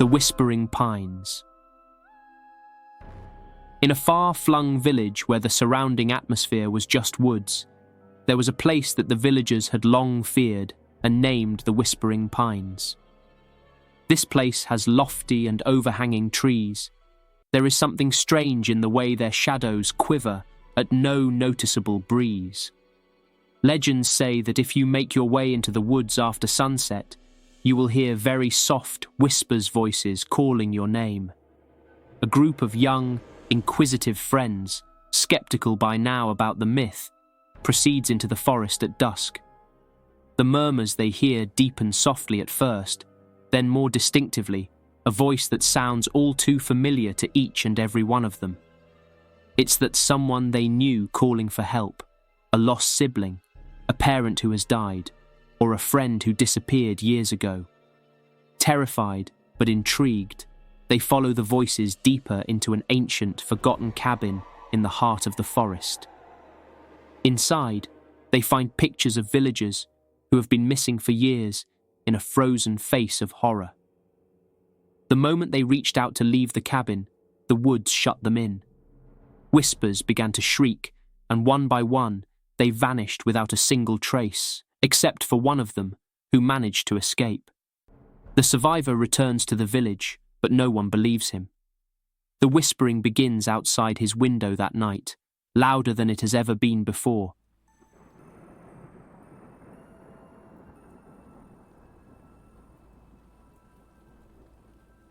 The Whispering Pines. In a far-flung village where the surrounding atmosphere was just woods, there was a place that the villagers had long feared and named the Whispering Pines. This place has lofty and overhanging trees. There is something strange in the way their shadows quiver at no noticeable breeze. Legends say that if you make your way into the woods after sunset, you will hear very soft whispers voices calling your name. A group of young, inquisitive friends, skeptical by now about the myth, proceeds into the forest at dusk. The murmurs they hear deepen softly at first, then more distinctively, a voice that sounds all too familiar to each and every one of them. It's that someone they knew calling for help, a lost sibling, a parent who has died, or a friend who disappeared years ago. Terrified but intrigued, they follow the voices deeper into an ancient, forgotten cabin in the heart of the forest. Inside, they find pictures of villagers who have been missing for years in a frozen face of horror. The moment they reached out to leave the cabin, the woods shut them in. Whispers began to shriek, and one by one, they vanished without a single trace, except for one of them, who managed to escape. The survivor returns to the village, but no one believes him. The whispering begins outside his window that night, louder than it has ever been before.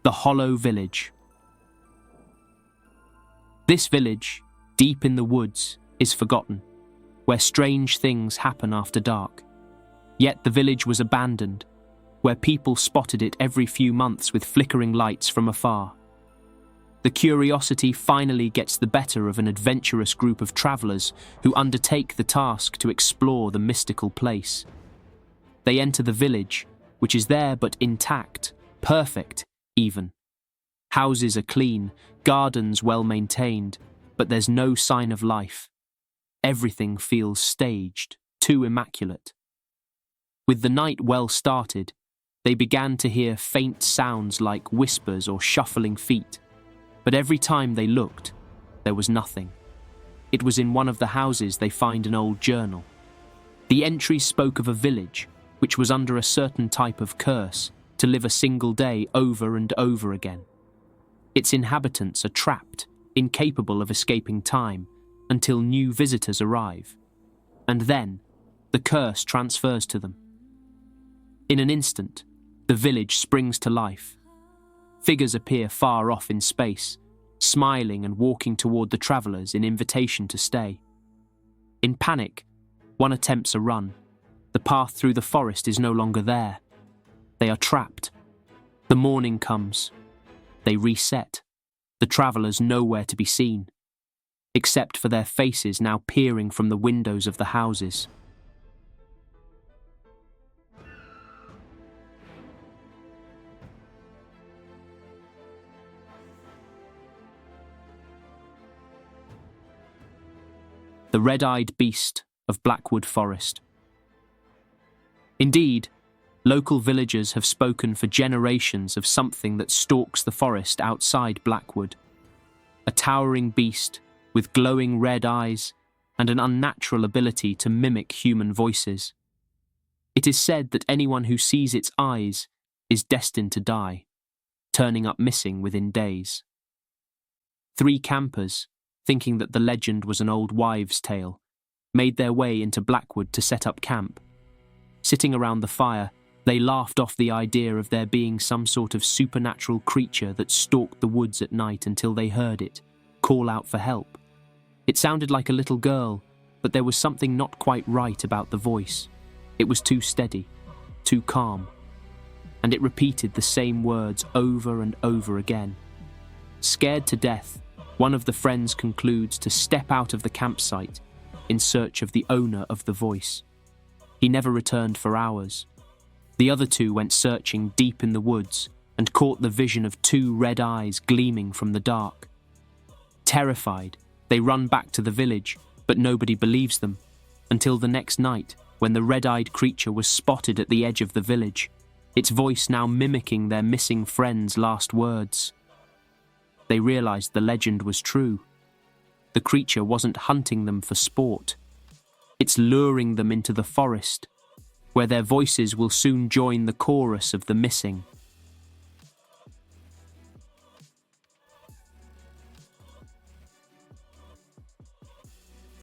The Hollow Village. This village, deep in the woods, is forgotten, where strange things happen after dark. Yet the village was abandoned, where people spotted it every few months with flickering lights from afar. The curiosity finally gets the better of an adventurous group of travelers who undertake the task to explore the mystical place. They enter the village, which is there but intact, perfect even. Houses are clean, gardens well maintained, but there's no sign of life. Everything feels staged, too immaculate. With the night well started, they began to hear faint sounds like whispers or shuffling feet, but every time they looked, there was nothing. It was in one of the houses they find an old journal. The entry spoke of a village, which was under a certain type of curse, to live a single day over and over again. Its inhabitants are trapped, incapable of escaping time, until new visitors arrive. And then, the curse transfers to them. In an instant, the village springs to life. Figures appear far off in space, smiling and walking toward the travelers in invitation to stay. In panic, one attempts a run. The path through the forest is no longer there. They are trapped. The morning comes. They reset. The travelers nowhere to be seen, except for their faces now peering from the windows of the houses. The Red-Eyed Beast of Blackwood Forest. Indeed, local villagers have spoken for generations of something that stalks the forest outside Blackwood. A towering beast with glowing red eyes and an unnatural ability to mimic human voices. It is said that anyone who sees its eyes is destined to die, turning up missing within days. 3 campers, thinking that the legend was an old wives' tale, made their way into Blackwood to set up camp. Sitting around the fire, they laughed off the idea of there being some sort of supernatural creature that stalked the woods at night until they heard it call out for help. It sounded like a little girl, but there was something not quite right about the voice. It was too steady, too calm, and it repeated the same words over and over again. Scared to death, one of the friends concludes to step out of the campsite in search of the owner of the voice. He never returned for hours. The other 2 went searching deep in the woods and caught the vision of 2 red eyes gleaming from the dark. Terrified, they run back to the village, but nobody believes them, until the next night when the red-eyed creature was spotted at the edge of the village. its voice now mimicking their missing friend's last words. They realized the legend was true. The creature wasn't hunting them for sport. It's luring them into the forest, where their voices will soon join the chorus of the missing.